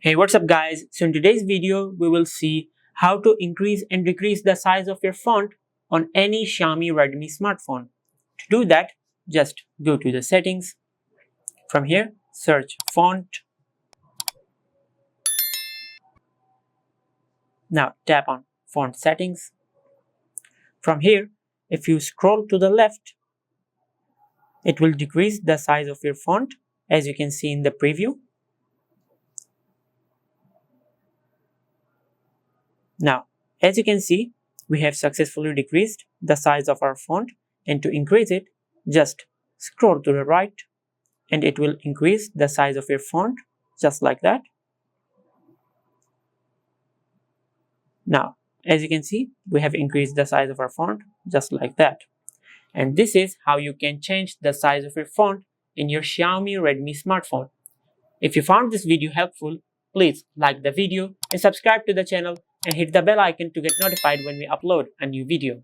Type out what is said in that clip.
Hey, what's up guys? So in today's video, we will see how to increase and decrease the size of your font on any Xiaomi Redmi smartphone. To do that, just go to the settings. From here, search font. Now tap on font settings. From here, if you scroll to the left, it will decrease the size of your font as you can see in the preview. Now, as you can see, we have successfully decreased the size of our font, and to increase it, just scroll to the right and it will increase the size of your font just like that. Now, as you can see, we have increased the size of our font just like that. And this is how you can change the size of your font in your Xiaomi Redmi smartphone. If you found this video helpful, please like the video and subscribe to the channel and hit the bell icon to get notified when we upload a new video.